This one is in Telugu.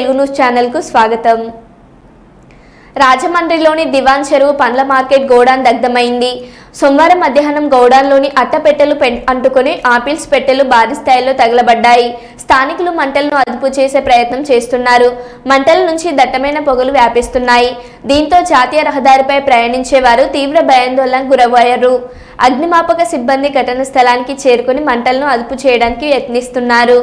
తెలుగు న్యూస్ ఛానల్కు స్వాగతం. రాజమండ్రిలోని దివాన్ చెరువు పండ్ల మార్కెట్ గోడాన్ దగ్ధమైంది. సోమవారం మధ్యాహ్నం గోడాన్లోని అట్టపెట్టెలు అంటుకుని ఆపిల్స్ పెట్టెలు భారీ స్థాయిలో తగలబడ్డాయి. స్థానికులు మంటలను అదుపు చేసే ప్రయత్నం చేస్తున్నారు. మంటల నుంచి దట్టమైన పొగలు వ్యాపిస్తున్నాయి. దీంతో జాతీయ రహదారిపై ప్రయాణించేవారు తీవ్ర భయాందోళనకు గురయ్యారు. అగ్నిమాపక సిబ్బంది ఘటనా స్థలానికి చేరుకుని మంటలను అదుపు చేయడానికి యత్నిస్తున్నారు.